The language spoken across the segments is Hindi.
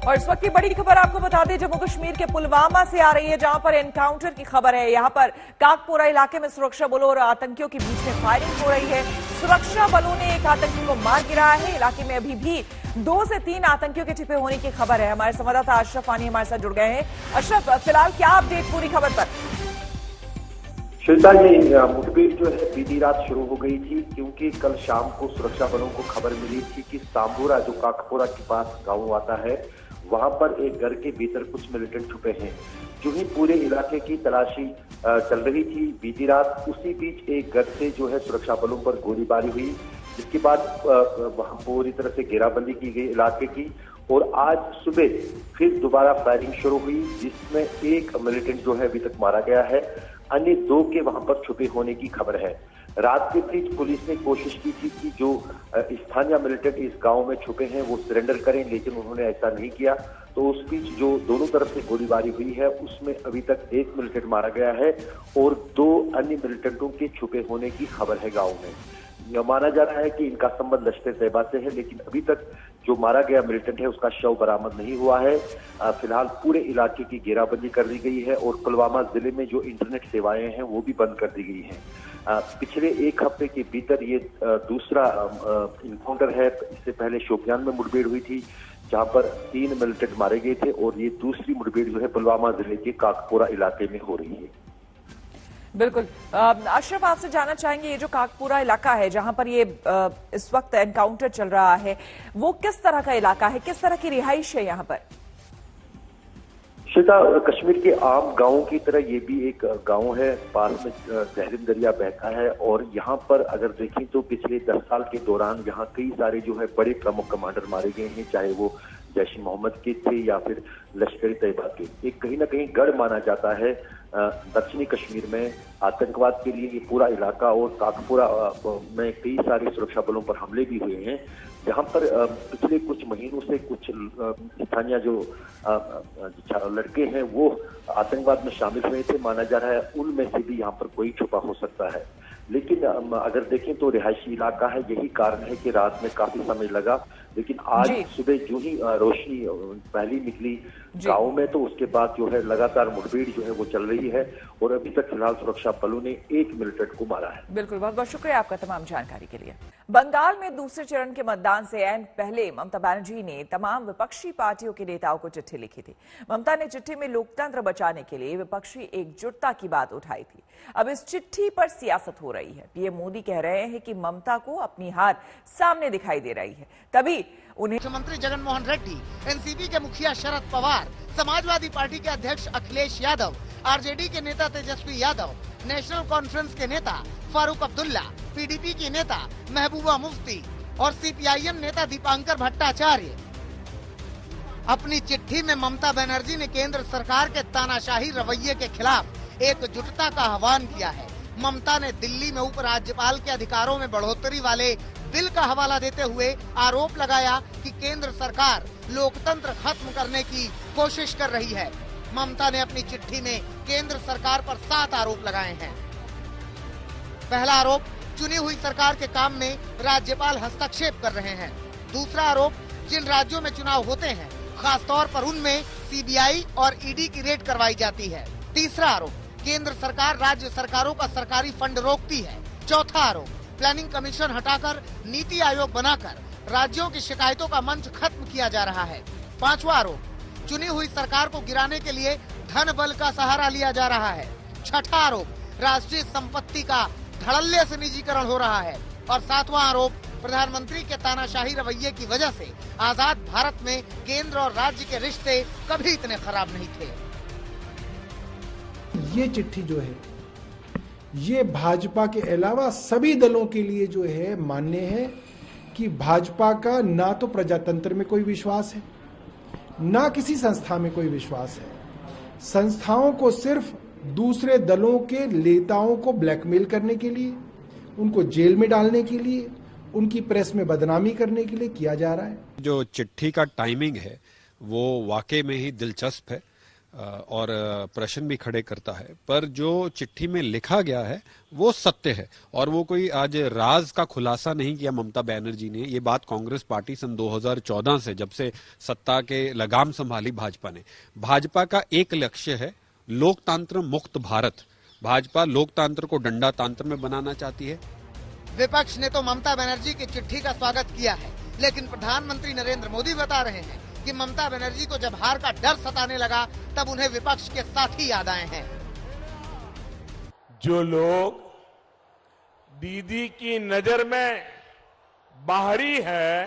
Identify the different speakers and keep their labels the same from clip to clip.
Speaker 1: और इस वक्त की बड़ी खबर आपको बता दें, जम्मू कश्मीर के पुलवामा से आ रही है, जहां पर एनकाउंटर की खबर है। यहां पर काकपोरा इलाके में सुरक्षा बलों और आतंकियों के बीच में फायरिंग हो रही है। सुरक्षा बलों ने एक आतंकी को मार गिराया है। इलाके में अभी भी 2 से 3 आतंकियों के छिपे होने की खबर है। हमारे संवाददाता अशरफ आनी हमारे साथ जुड़ गए हैं। अशरफ, फिलहाल क्या अपडेट पूरी खबर पर?
Speaker 2: श्वेता, ये मुठभेड़ जो है बीती रात शुरू हो गई थी, क्योंकि कल शाम को सुरक्षा बलों को खबर मिली थी कि सांबोरा, जो काकपोरा के पास गांव आता है, वहां पर एक घर के भीतर कुछ मिलिटेंट छुपे हैं। जो ही पूरे इलाके की तलाशी चल रही थी बीती रात, उसी बीच एक घर से जो है सुरक्षा बलों पर गोलीबारी हुई, जिसके बाद वहां पूरी तरह से घेराबंदी की गई इलाके की। और आज सुबह फिर दोबारा फायरिंग शुरू हुई, जिसमें एक मिलिटेंट जो है अभी तक मारा गया है, अन्य 2 के वहां पर छुपे होने की खबर है। रात के बीच पुलिस ने कोशिश की थी कि जो स्थानीय मिलिटेंट इस गांव में छुपे हैं वो सरेंडर करें, लेकिन उन्होंने ऐसा नहीं किया। तो उस बीच जो दोनों तरफ से गोलीबारी हुई है, उसमें अभी तक एक मिलिटेंट मारा गया है और 2 अन्य मिलिटेंटों के छुपे होने की खबर है गाँव में। माना जा रहा है कि इनका संबंध लश्कर तैयबा से है, लेकिन अभी तक जो मारा गया मिलिटेंट है उसका शव बरामद नहीं हुआ है। फिलहाल पूरे इलाके की घेराबंदी कर दी गई है और पुलवामा जिले में जो इंटरनेट सेवाएं हैं वो भी बंद कर दी गई हैं। पिछले 1 हफ्ते के भीतर ये दूसरा इनकाउंटर है। इससे पहले शोपियान में मुठभेड़ हुई थी, जहां पर 3 मिलिटेंट मारे गए थे, और ये दूसरी मुठभेड़ जो है पुलवामा जिले के काकपोरा इलाके में हो रही है।
Speaker 1: बिल्कुल। अशरफ, आपसे जानना चाहेंगे, ये जो काकपुरा इलाका है जहां पर ये इस वक्त एनकाउंटर चल रहा है, वो किस तरह का इलाका है, किस तरह की रिहाइश है यहाँ पर?
Speaker 2: श्वेता, कश्मीर के आम गांवों की तरह ये भी एक गांव है। पास में जहरीम दरिया बहता है और यहाँ पर अगर देखें तो पिछले 10 साल के दौरान यहाँ कई सारे जो है बड़े प्रमुख कमांडर मारे गए हैं, चाहे वो जैश ए मोहम्मद के थे या फिर लश्कर तैयबा के। एक कहीं ना कहीं गढ़ माना जाता है दक्षिणी कश्मीर में आतंकवाद के लिए ये पूरा इलाका। और काकपुरा में कई सारे सुरक्षा बलों पर हमले भी हुए हैं, जहां पर पिछले कुछ महीनों से कुछ स्थानीय जो लड़के हैं वो आतंकवाद में शामिल हुए थे। माना जा रहा है उनमें से भी यहाँ पर कोई छुपा हो सकता है। लेकिन अगर देखें तो रिहायशी इलाका है, यही कारण है कि रात में काफी समय लगा। लेकिन आज सुबह जो ही रोशनी पहली निकली गांव में, तो उसके बाद जो है लगातार मुठभेड़ जो है वो चल रही है और अभी तक फिलहाल सुरक्षा बलों ने 1 मिलिटेंट को मारा है।
Speaker 1: बिल्कुल, बहुत बहुत शुक्रिया आपका तमाम जानकारी के लिए। बंगाल में दूसरे चरण के मतदान से ऐन पहले ममता बनर्जी ने तमाम विपक्षी पार्टियों के नेताओं को चिट्ठी लिखी थी। ममता ने चिट्ठी में लोकतंत्र बचाने के लिए विपक्षी एकजुटता की बात उठाई थी। अब इस चिट्ठी पर सियासत हो रही है। पीएम मोदी कह रहे हैं कि ममता को अपनी हार सामने दिखाई दे रही है, तभी उन्हें
Speaker 3: मुख्यमंत्री जगन मोहन रेड्डी, एनसीपी के मुखिया शरद पवार, समाजवादी पार्टी के अध्यक्ष अखिलेश यादव, आरजेडी के नेता तेजस्वी यादव, नेशनल कॉन्फ्रेंस के नेता फारूक अब्दुल्ला, पीडीपी की नेता महबूबा मुफ्ती और सीपीआईएम नेता दीपांकर भट्टाचार्य अपनी चिट्ठी में ममता बनर्जी ने केंद्र सरकार के तानाशाही रवैये के खिलाफ एकजुटता का आह्वान किया है। ममता ने दिल्ली में उपराज्यपाल के अधिकारों में बढ़ोतरी वाले बिल का हवाला देते हुए आरोप लगाया कि केंद्र सरकार लोकतंत्र खत्म करने की कोशिश कर रही है। ममता ने अपनी चिट्ठी में केंद्र सरकार पर 7 आरोप लगाए हैं। पहला आरोप, चुनी हुई सरकार के काम में राज्यपाल हस्तक्षेप कर रहे हैं। दूसरा आरोप, जिन राज्यों में चुनाव होते हैं खासतौर पर उनमें सीबीआई और ईडी की रेड करवाई जाती है। तीसरा आरोप, केंद्र सरकार राज्य सरकारों का सरकारी फंड रोकती है। चौथा आरोप, प्लानिंग कमीशन हटाकर नीति आयोग बनाकर राज्यों की शिकायतों का मंच खत्म किया जा रहा है। पांचवा आरोप, चुनी हुई सरकार को गिराने के लिए धन बल का सहारा लिया जा रहा है। छठा आरोप, राष्ट्रीय संपत्ति का धड़ल्ले से निजीकरण हो रहा है। और सातवां आरोप, प्रधानमंत्री के तानाशाही रवैये की वजह से आजाद भारत में केंद्र और राज्य के रिश्ते कभी इतने खराब नहीं थे।
Speaker 4: ये चिट्ठी जो है ये भाजपा के अलावा सभी दलों के लिए जो है मान्य है कि भाजपा का ना तो प्रजातंत्र में कोई विश्वास है, ना किसी संस्था में कोई विश्वास है। संस्थाओं को सिर्फ दूसरे दलों के नेताओं को ब्लैकमेल करने के लिए, उनको जेल में डालने के लिए, उनकी प्रेस में बदनामी करने के लिए किया जा रहा है।
Speaker 5: जो चिट्ठी का टाइमिंग है वो वाकई में ही दिलचस्प है। और प्रश्न भी खड़े करता है, पर जो चिट्ठी में लिखा गया है वो सत्य है और वो कोई आज राज का खुलासा नहीं किया ममता बनर्जी ने। ये बात कांग्रेस पार्टी सन 2014 से, जब से सत्ता के लगाम संभाली भाजपा ने, भाजपा का एक लक्ष्य है लोकतंत्र मुक्त भारत। भाजपा लोकतंत्र को डंडा तंत्र में बनाना चाहती है।
Speaker 3: विपक्ष ने तो ममता बनर्जी की चिट्ठी का स्वागत किया है, लेकिन प्रधानमंत्री नरेंद्र मोदी बता रहे हैं कि ममता बनर्जी को जब हार का डर सताने लगा तब उन्हें विपक्ष के साथी याद आए हैं।
Speaker 6: जो लोग दीदी की नजर में बाहरी है,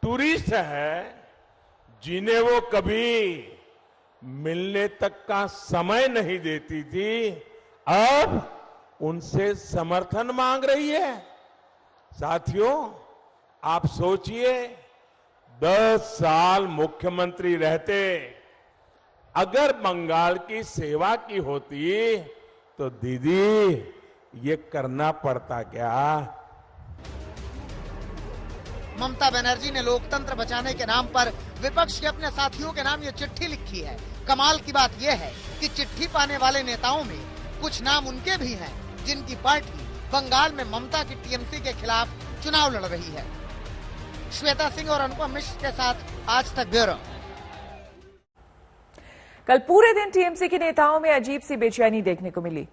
Speaker 6: टूरिस्ट है, जिन्हें वो कभी मिलने तक का समय नहीं देती थी, अब उनसे समर्थन मांग रही है। साथियों, आप सोचिए, 10 साल मुख्यमंत्री रहते अगर बंगाल की सेवा की होती तो दीदी ये करना पड़ता क्या?
Speaker 3: ममता बनर्जी ने लोकतंत्र बचाने के नाम पर विपक्ष के अपने साथियों के नाम ये चिट्ठी लिखी है। कमाल की बात यह है कि चिट्ठी पाने वाले नेताओं में कुछ नाम उनके भी हैं जिनकी पार्टी बंगाल में ममता की टीएमसी के खिलाफ चुनाव लड़ रही है। श्वेता सिंह और अनुपम मिश्र के साथ आज तक ब्यूरो।
Speaker 1: कल पूरे दिन टीएमसी के नेताओं में अजीब सी बेचैनी देखने को मिली।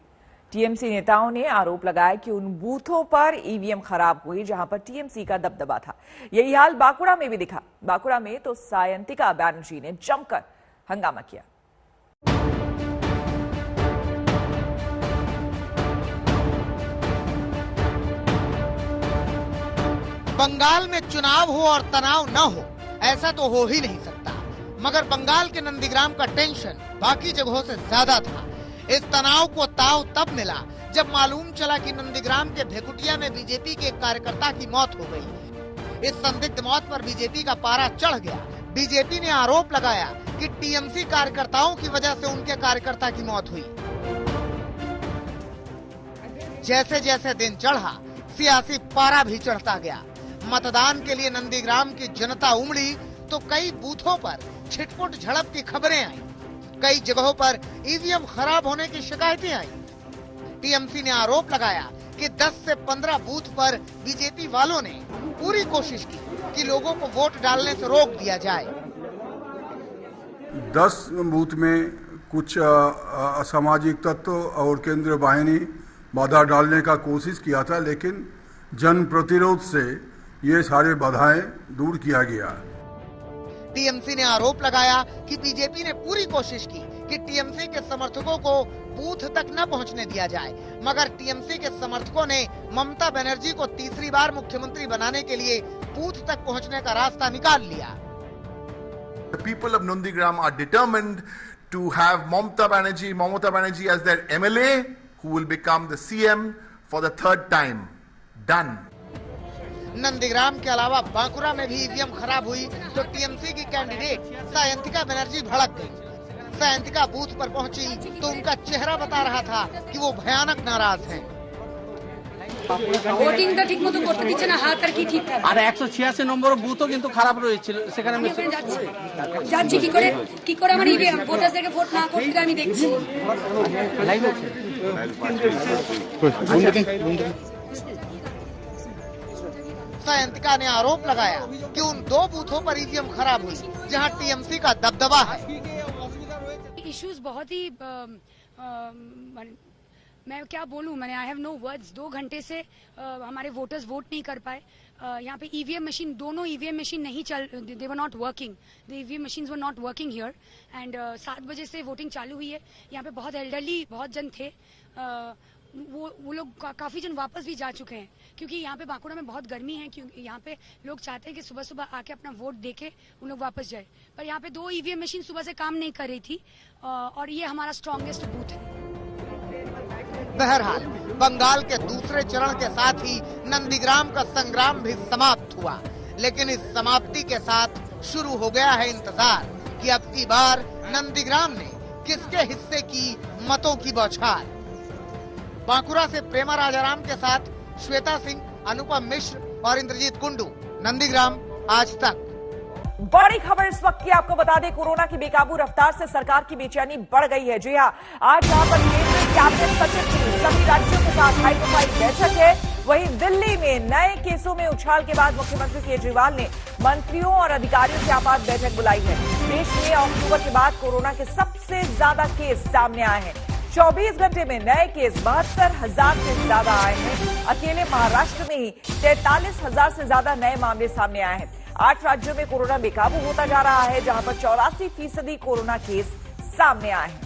Speaker 1: टीएमसी नेताओं ने आरोप लगाया कि उन बूथों पर ईवीएम खराब हुई जहां पर टीएमसी का दबदबा था। यही हाल बांकुड़ा में भी दिखा। बांकुड़ा में तो सायंतिका बनर्जी ने जमकर हंगामा किया।
Speaker 3: बंगाल में चुनाव हो और तनाव न हो, ऐसा तो हो ही नहीं सकता, मगर बंगाल के नंदीग्राम का टेंशन बाकी जगहों से ज्यादा था। इस तनाव को ताव तब मिला जब मालूम चला कि नंदीग्राम के भेकुटिया में बीजेपी के एक कार्यकर्ता की मौत हो गई। इस संदिग्ध मौत पर बीजेपी का पारा चढ़ गया। बीजेपी ने आरोप लगाया कि टीएमसी कार्यकर्ताओं की वजह से उनके कार्यकर्ता की मौत हुई। जैसे जैसे दिन चढ़ा, सियासी पारा भी चढ़ता गया। मतदान के लिए नंदीग्राम की जनता उमड़ी तो कई बूथों पर छिटपुट झड़प की खबरें आई। कई जगहों पर ईवीएम खराब होने की शिकायतें आई। टीएमसी ने आरोप लगाया कि 10 से 15 बूथ पर बीजेपी वालों ने पूरी कोशिश की कि लोगों को वोट डालने से रोक दिया जाए।
Speaker 7: 10 बूथ में कुछ असामाजिक तत्व और केंद्रीय बाहिनी बाधा डालने का कोशिश किया था, लेकिन जन प्रतिरोध से ये सारे बाधाएं दूर किया गया।
Speaker 3: टीएमसी ने आरोप लगाया कि बीजेपी ने पूरी कोशिश की कि टीएमसी के समर्थकों को बूथ तक न पहुंचने दिया जाए, मगर टीएमसी के समर्थकों ने ममता बनर्जी को तीसरी बार मुख्यमंत्री बनाने के लिए बूथ तक पहुंचने का रास्ता निकाल लिया।
Speaker 8: The people of Nandigram are determined to have Mamata Banerjee as their MLA, who will become the CM for the 3rd time. Done.
Speaker 3: Nandigram के अलावा बांकुड़ा में भी ईवीएम खराब हुई तो टीएमसी की कैंडिडेट सायंतिका बनर्जी भड़क गई। सायंतिका बूथ पर पहुंची तो उनका चेहरा बता रहा था कि वो भयानक नाराज हैं।
Speaker 9: ভোটিংটা ঠিকমতো করতে দিচ্ছে না, হাত আর কি ঠিক থাকে।
Speaker 10: আর 186 নম্বর বুথও কিন্তু খারাপ রয়েছিল, সেখানে আমি
Speaker 9: যাচ্ছি কি করে আমার ইভিএম ভোটারদেরকে ভোট না করতে আমি দেখছি।
Speaker 3: सायंतिका ने आरोप लगाया कि उन 2 बूथों पर ईवीएम खराब हुई जहां टीएमसी का दबदबा है।
Speaker 9: इश्यूज बहुत ही मैं क्या बोलूं, मैंने आई हैव नो वर्ड्स। 2 घंटे से हमारे वोटर्स वोट नहीं कर पाए। यहाँ पे ईवीएम मशीन, दोनों ईवीएम मशीन नहीं चल, they were not working, the EVM machines were not working here and 7 बजे से वोटिंग चालू हुई है। यहाँ पे बहुत एल्डरली बहुत जन थे, वो लोग काफी जन वापस भी जा चुके हैं क्योंकि यहाँ पे बांकुड़ा में बहुत गर्मी है। क्योंकि यहाँ पे लोग चाहते हैं कि सुबह सुबह आके अपना वोट देके उन लोग वापस जाए, पर यहाँ पे 2 ईवीएम मशीन सुबह से काम नहीं कर रही थी और ये हमारा स्ट्रॉन्गेस्ट बूथ है।
Speaker 3: बहरहाल बंगाल के दूसरे चरण के साथ ही नंदीग्राम का संग्राम भी समाप्त हुआ, लेकिन इस समाप्ति के साथ शुरू हो गया है इंतजार कि अब की बार नंदीग्राम ने किसके हिस्से की मतों की बौछार। बांकुड़ा से प्रेमा राजाराम के साथ श्वेता सिंह, अनुपम मिश्र और इंद्रजीत कुंडू, नंदीग्राम, आज तक।
Speaker 1: बड़ी खबर इस वक्त की आपको बता दें, कोरोना की बेकाबू रफ्तार से सरकार की बेचैनी बढ़ गई है। जी हां, आज जहां पर केंद्रीय कैबिनेट सचिव की सभी राज्यों के साथ हाई प्रोफाइल बैठक है, वहीं दिल्ली में नए केसों में उछाल के बाद मुख्यमंत्री केजरीवाल ने मंत्रियों और अधिकारियों की आपात बैठक बुलाई है। देश में अक्टूबर के बाद कोरोना के सबसे ज्यादा केस सामने आए हैं। 24 घंटे में नए केस 72,000 से ज्यादा आए हैं। अकेले महाराष्ट्र में ही 43,000 से ज्यादा नए मामले सामने आए हैं। 8 राज्यों में कोरोना बेकाबू होता जा रहा है, जहां पर 84% कोरोना केस सामने आए हैं।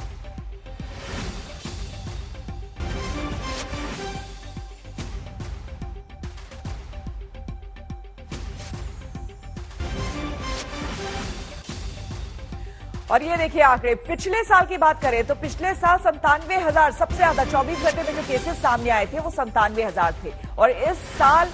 Speaker 1: और ये देखिए आंकड़े, पिछले साल की बात करें तो पिछले साल 97,000 सबसे ज्यादा 24 घंटे में जो केसेस सामने आए थे वो 97,000 थे, और इस साल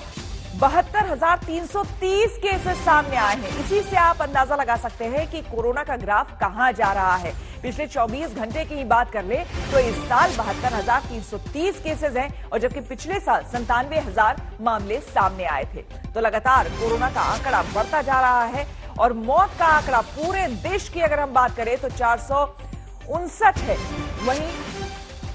Speaker 1: 72,330 केसेस सामने आए हैं। इसी से आप अंदाजा लगा सकते हैं कि कोरोना का ग्राफ कहां जा रहा है। पिछले 24 घंटे की ही बात कर ले तो इस साल 72,330 केसेस हैं, और जबकि पिछले साल 97,000 मामले सामने आए थे। तो लगातार कोरोना का आंकड़ा बढ़ता जा रहा है, और मौत का आंकड़ा पूरे देश की अगर हम बात करें तो 459 है। वहीं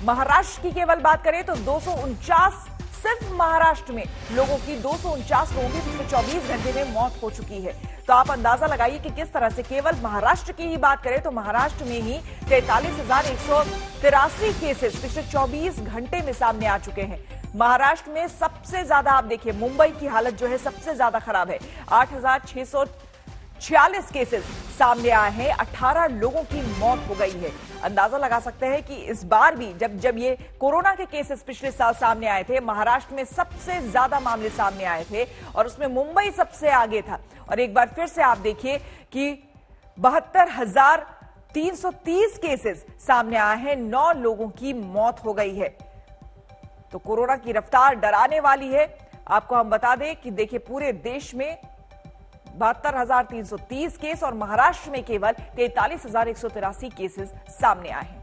Speaker 1: महाराष्ट्र की केवल बात करें तो 249, सिर्फ महाराष्ट्र में लोगों की 249 लोगों की पिछले 24 घंटे में मौत हो चुकी है। तो आप अंदाजा लगाइए कि किस तरह से केवल महाराष्ट्र की ही बात करें तो महाराष्ट्र में ही 43,183 केसेस पिछले 24 घंटे में सामने आ चुके हैं। महाराष्ट्र में सबसे ज्यादा आप देखिए, मुंबई की हालत जो है सबसे ज्यादा खराब है। 8,646 केसेस सामने आए हैं, 18 लोगों की मौत हो गई है। अंदाजा लगा सकते हैं कि इस बार भी जब ये कोरोना के केसेस पिछले साल सामने आए थे, महाराष्ट्र में सबसे ज्यादा मामले सामने आए थे, और उसमें मुंबई सबसे आगे था। और एक बार फिर से आप देखिए कि 72,330 केसेस सामने आए हैं, 9 लोगों की मौत हो गई है। तो कोरोना की रफ्तार डराने वाली है। आपको हम बता दें कि देखिए पूरे देश में 72,330 केस और महाराष्ट्र में केवल 43,183 केसेस सामने आए हैं।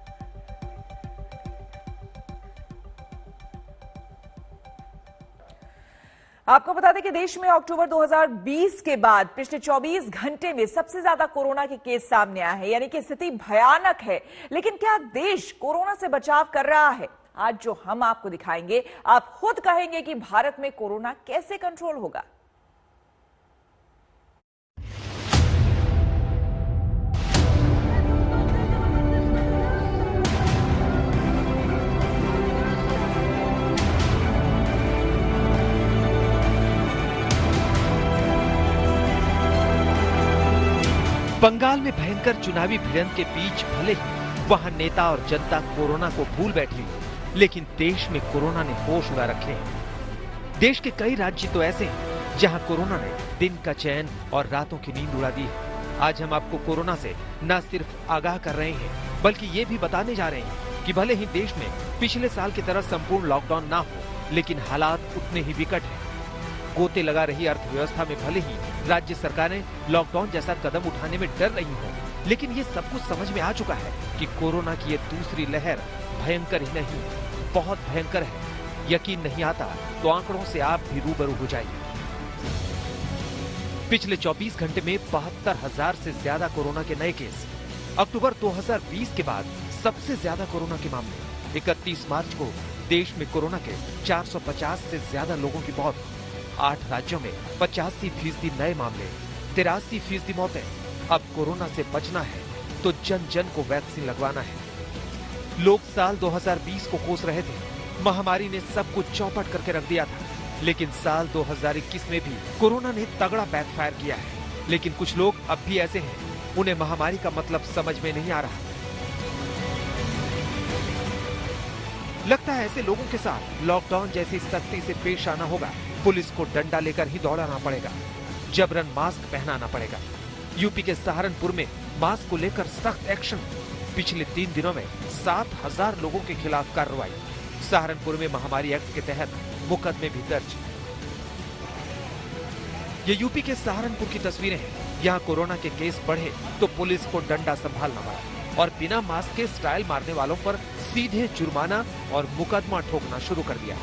Speaker 1: आपको बता दें कि देश में अक्टूबर 2020 के बाद पिछले 24 घंटे में सबसे ज्यादा कोरोना के केस सामने आए हैं, यानी कि स्थिति भयानक है। लेकिन क्या देश कोरोना से बचाव कर रहा है? आज जो हम आपको दिखाएंगे, आप खुद कहेंगे कि भारत में कोरोना कैसे कंट्रोल होगा।
Speaker 11: बंगाल में भयंकर चुनावी भिड़ंत के बीच भले ही वहां नेता और जनता कोरोना को भूल बैठी, लेकिन देश में कोरोना ने होश उड़ा रखे हैं। देश के कई राज्य तो ऐसे हैं जहां कोरोना ने दिन का चैन और रातों की नींद उड़ा दी है। आज हम आपको कोरोना से न सिर्फ आगाह कर रहे हैं, बल्कि ये भी बताने जा रहे हैं कि भले ही देश में पिछले साल की तरह संपूर्ण लॉकडाउन ना हो, लेकिन हालात उतने ही विकट हैं। गोते लगा रही अर्थव्यवस्था में भले ही राज्य सरकारें लॉकडाउन जैसा कदम उठाने में डर रही हों, लेकिन ये सब कुछ समझ में आ चुका है कि कोरोना की ये दूसरी लहर भयंकर ही नहीं, बहुत भयंकर है। यकीन नहीं आता तो आंकड़ों से आप भी रूबरू हो जाइए। पिछले 24 घंटे में 72,000 से ज्यादा कोरोना के नए केस। अक्टूबर 2020 के बाद सबसे ज्यादा कोरोना के मामले। 31 मार्च को देश में कोरोना के 450 से ज्यादा लोगों की मौत। 8 राज्यों में 85% नए मामले, 83% मौतें। अब कोरोना से बचना है तो जन जन को वैक्सीन लगवाना है। लोग साल 2020 को कोस रहे थे, महामारी ने सब कुछ चौपट करके रख दिया था, लेकिन साल 2021 में भी कोरोना ने तगड़ा बैकफायर किया है। लेकिन कुछ लोग अब भी ऐसे हैं, उन्हें महामारी का मतलब समझ में नहीं आ रहा। लगता है ऐसे लोगों के साथ लॉकडाउन जैसी सख्ती से पेश आना होगा। पुलिस को डंडा लेकर ही दौड़ाना पड़ेगा, जबरन मास्क पहनाना पड़ेगा। यूपी के सहारनपुर में मास्क को लेकर सख्त एक्शन। पिछले 3 दिनों में 7,000 लोगों के खिलाफ कार्रवाई। सहारनपुर में महामारी एक्ट के तहत मुकदमे भी दर्ज। ये यूपी के सहारनपुर की तस्वीरें हैं। यहाँ कोरोना के केस बढ़े तो पुलिस को डंडा संभालना पड़ा, और बिना मास्क के स्टाइल मारने वालों पर सीधे जुर्माना और मुकदमा ठोकना शुरू कर दिया।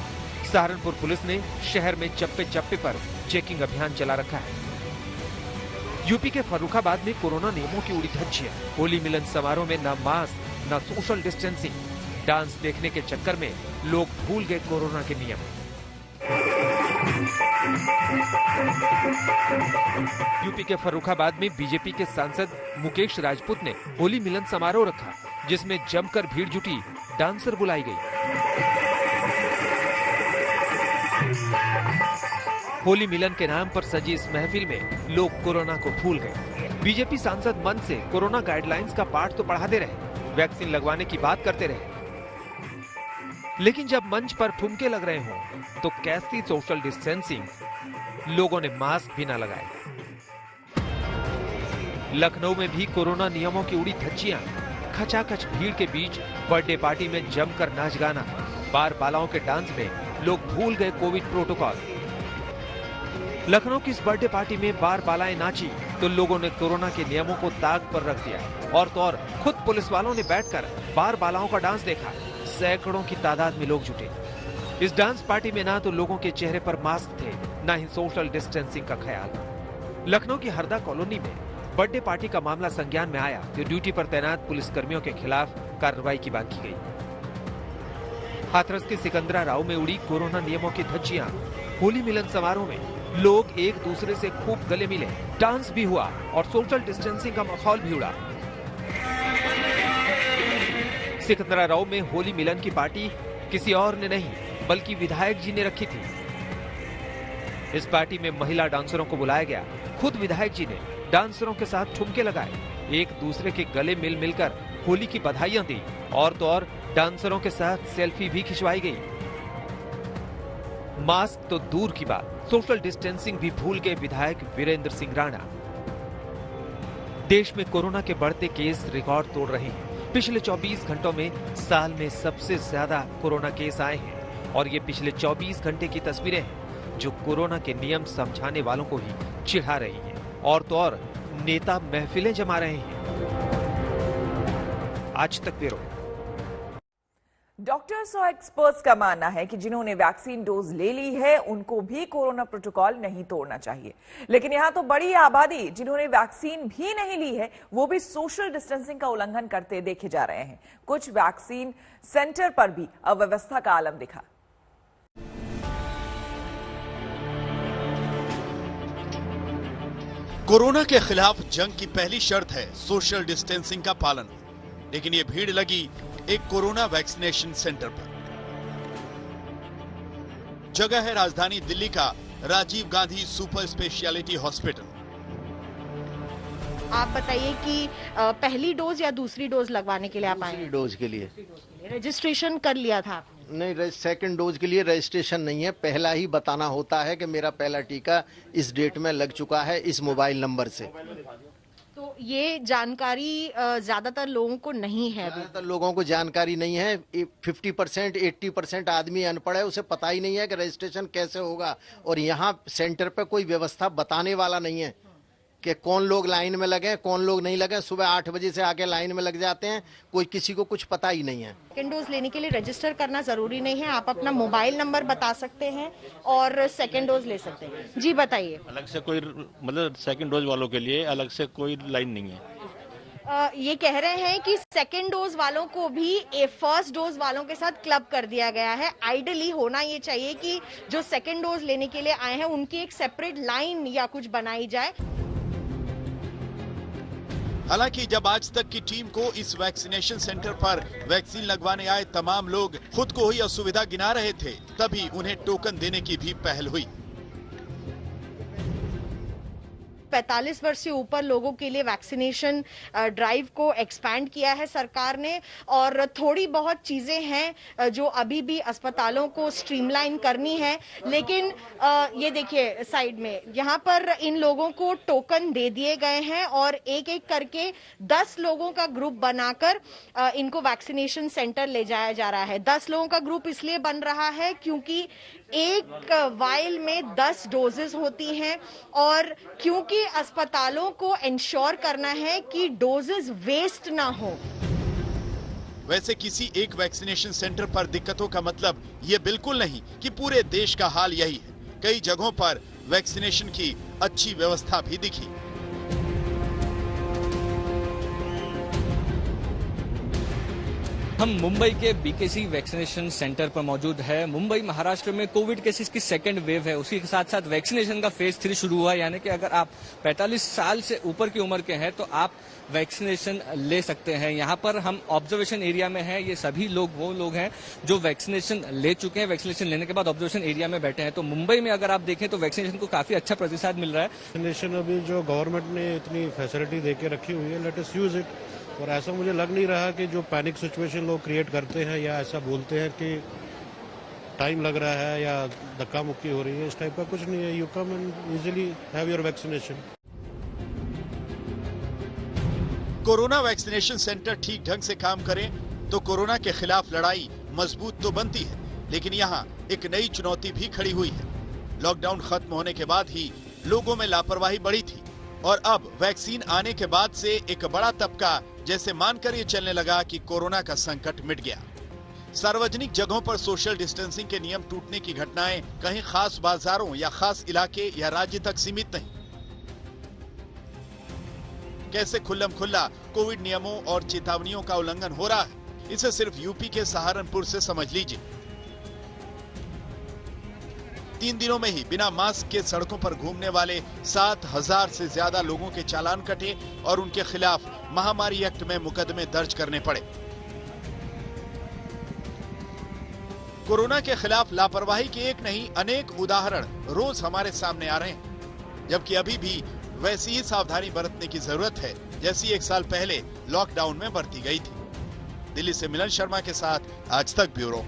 Speaker 11: सहारनपुर पुलिस ने शहर में चप्पे चप्पे पर चेकिंग अभियान चला रखा है। यूपी के फर्रुखाबाद में कोरोना नियमों की उड़ी धज्जियां। होली मिलन समारोह में न मास्क न सोशल डिस्टेंसिंग। डांस देखने के चक्कर में लोग भूल गए कोरोना के नियम। यूपी के फर्रुखाबाद में बीजेपी के सांसद मुकेश राजपूत ने होली मिलन समारोह रखा, जिसमें जमकर भीड़ जुटी, डांसर बुलाई गई। होली मिलन के नाम पर सजी इस महफिल में लोग कोरोना को भूल गए। बीजेपी सांसद मंच से कोरोना गाइडलाइंस का पाठ तो पढ़ाते रहे, वैक्सीन लगवाने की बात करते रहे, लेकिन जब मंच पर ठुमके लग रहे हों तो कैसी सोशल डिस्टेंसिंग, लोगों ने मास्क भी न लगाए। लखनऊ में भी कोरोना नियमों की उड़ी धज्जियां। खचाखच भीड़ के बीच बर्थडे पार्टी में जमकर नाच गाना। बार बालाओं के डांस में लोग भूल गए कोविड प्रोटोकॉल। लखनऊ की इस बर्थडे पार्टी में बार बालाएं नाची तो लोगों ने कोरोना के नियमों को ताक पर रख दिया। और तो और खुद पुलिस वालों ने बैठकर बार बालाओं का डांस देखा। सैकड़ों की तादाद में लोग जुटे। इस डांस पार्टी में ना तो लोगों के चेहरे पर मास्क थे, ना ही सोशल डिस्टेंसिंग का ख्याल। लखनऊ की हरदा कॉलोनी में बर्थडे पार्टी का मामला संज्ञान में आया तो ड्यूटी पर तैनात पुलिसकर्मियों के खिलाफ कार्रवाई की मांग की गई। हाथरस के सिकंदरा राव में उड़ी कोरोना नियमों की धज्जियां। होली मिलन समारोह में लोग एक दूसरे से खूब गले मिले, डांस भी हुआ और सोशल डिस्टेंसिंग का माहौल भी उड़ा। सिकंदरा राव में होली मिलन की पार्टी किसी और ने नहीं बल्कि विधायक जी ने रखी थी। इस पार्टी में महिला डांसरों को बुलाया गया। खुद विधायक जी ने डांसरों के साथ ठुमके लगाए, एक दूसरे के गले मिल मिलकर होली की बधाइयां दी और तो और डांसरों के साथ सेल्फी भी खिंचवाई गई। मास्क तो दूर की बात, सोशल डिस्टेंसिंग भी भूल गए विधायक वीरेंद्र सिंह राणा। देश में कोरोना के बढ़ते केस रिकॉर्ड तोड़ रहे हैं। पिछले 24 घंटों में साल में सबसे ज्यादा कोरोना केस आए हैं और ये पिछले 24 घंटे की तस्वीरें हैं जो कोरोना के नियम समझाने वालों को ही चिढ़ा रही हैं। और तो और नेता महफिलें जमा रहे हैं। आज तक ब्यूरो।
Speaker 1: डॉक्टर्स और एक्सपर्ट्स का मानना है कि जिन्होंने वैक्सीन डोज ले ली है उनको भी कोरोना प्रोटोकॉल नहीं तोड़ना चाहिए, लेकिन यहां तो बड़ी आबादी जिन्होंने वैक्सीन भी नहीं ली है वो भी सोशल डिस्टेंसिंग का उल्लंघन करते देखे जा रहे हैं। कुछ वैक्सीन सेंटर पर भी अव्यवस्था का आलम दिखा।
Speaker 12: कोरोना के खिलाफ जंग की पहली शर्त है सोशल डिस्टेंसिंग का पालन, लेकिन ये भीड़ लगी एक कोरोना वैक्सीनेशन सेंटर पर। जगह है राजधानी दिल्ली का Rajiv Gandhi super speciality hospital.
Speaker 13: आप बताइए कि पहली डोज या दूसरी डोज लगवाने के लिए आप आए?
Speaker 14: दूसरी डोज के लिए।
Speaker 13: रजिस्ट्रेशन कर लिया था?
Speaker 14: नहीं, सेकंड डोज के लिए रजिस्ट्रेशन नहीं है, पहला ही बताना होता है कि मेरा पहला टीका इस डेट में लग चुका है इस मोबाइल नंबर से।
Speaker 13: तो ये जानकारी ज्यादातर लोगों को नहीं है।
Speaker 14: ज्यादातर लोगों को जानकारी नहीं है। 50% 80% आदमी अनपढ़ है, उसे पता ही नहीं है कि रजिस्ट्रेशन कैसे होगा। और यहाँ सेंटर पे कोई व्यवस्था बताने वाला नहीं है कि कौन लोग लाइन में लगे कौन लोग नहीं लगे। सुबह 8 बजे से आके लाइन में लग जाते हैं, कोई किसी को कुछ पता ही नहीं है।
Speaker 13: सेकेंड डोज लेने के लिए रजिस्टर करना जरूरी नहीं है, आप अपना मोबाइल नंबर बता सकते हैं और सेकेंड डोज ले सकते हैं। जी बताइए।
Speaker 15: अलग से कोई मतलब सेकेंड डोज वालों के लिए अलग से कोई लाइन नहीं है।
Speaker 13: ये कह रहे हैं कि सेकेंड डोज वालों को भी फर्स्ट डोज वालों के साथ क्लब कर दिया गया है। आइडियली होना ये चाहिए कि जो सेकेंड डोज लेने के लिए आए हैं उनकी एक सेपरेट लाइन या कुछ बनाई जाए।
Speaker 12: हालांकि जब आज तक की टीम को इस वैक्सीनेशन सेंटर पर वैक्सीन लगवाने आए तमाम लोग खुद को ही असुविधा गिना रहे थे, तभी उन्हें टोकन देने की भी पहल हुई।
Speaker 13: 45 वर्ष से ऊपर लोगों के लिए वैक्सीनेशन ड्राइव को एक्सपैंड किया है सरकार ने, और थोड़ी बहुत चीजें हैं जो अभी भी अस्पतालों को स्ट्रीमलाइन करनी है। लेकिन ये देखिए साइड में यहाँ पर इन लोगों को टोकन दे दिए गए हैं और एक एक करके 10 लोगों का ग्रुप बनाकर इनको वैक्सीनेशन सेंटर ले जाया जा रहा है। 10 लोगों का ग्रुप इसलिए बन रहा है क्योंकि एक वाइल में 10 डोजेस होती हैं और क्योंकि अस्पतालों को इंश्योर करना है कि डोजेस वेस्ट ना हो।
Speaker 12: वैसे किसी एक वैक्सीनेशन सेंटर पर दिक्कतों का मतलब ये बिल्कुल नहीं कि पूरे देश का हाल यही है। कई जगहों पर वैक्सीनेशन की अच्छी व्यवस्था भी दिखी।
Speaker 16: हम मुंबई के बीकेसी वैक्सीनेशन सेंटर पर मौजूद है। मुंबई महाराष्ट्र में कोविड केसेस की सेकेंड वेव है, उसी के साथ साथ वैक्सीनेशन का फेज 3 शुरू हुआ है, यानी कि अगर आप 45 साल से ऊपर की उम्र के हैं तो आप वैक्सीनेशन ले सकते हैं। यहाँ पर हम ऑब्जर्वेशन एरिया में हैं। ये सभी लोग वो लोग हैं जो वैक्सीनेशन ले चुके हैं, वैक्सीनेशन लेने के बाद ऑब्जर्वेशन एरिया में बैठे हैं। तो मुंबई में अगर आप देखें तो वैक्सीनेशन को काफी अच्छा प्रतिसाद मिल रहा है।
Speaker 17: वैक्सीनेशन अभी जो गवर्नमेंट ने इतनी फैसिलिटी देके रखी हुई है, लेट अस यूज इट। और ऐसा मुझे लग नहीं रहा कि जो पैनिक सिचुएशन लोग क्रिएट करते हैं या ऐसा बोलते हैं कि टाइम लग रहा है या धक्का मुक्की हो रही है, इस टाइप का कुछ नहीं है। You come and easily have your vaccination.
Speaker 12: Corona vaccination centre ठीक ढंग से काम करें तो कोरोना के खिलाफ लड़ाई मजबूत तो बनती है, लेकिन यहाँ एक नई चुनौती भी खड़ी हुई है। लॉकडाउन खत्म होने के बाद ही लोगों में लापरवाही बढ़ी थी और अब वैक्सीन आने के बाद से एक बड़ा तबका जैसे मानकर ये चलने लगा कि कोरोना का संकट मिट गया। सार्वजनिक जगहों पर सोशल डिस्टेंसिंग के नियम टूटने की घटनाएं कहीं खास बाजारों या खास इलाके या राज्य तक सीमित नहीं। कैसे खुल्लम खुल्ला कोविड नियमों और चेतावनियों का उल्लंघन हो रहा है, इसे सिर्फ यूपी के सहारनपुर से समझ लीजिए। 3 दिनों में ही बिना मास्क के सड़कों पर घूमने वाले 7,000 से ज्यादा लोगों के चालान कटे और उनके खिलाफ महामारी एक्ट में मुकदमे दर्ज करने पड़े। कोरोना के खिलाफ लापरवाही के एक नहीं अनेक उदाहरण रोज हमारे सामने आ रहे हैं, जबकि अभी भी वैसी ही सावधानी बरतने की जरूरत है जैसी 1 साल पहले लॉकडाउन में बरती गई थी। दिल्ली से मिलन शर्मा के साथ आज तक ब्यूरो।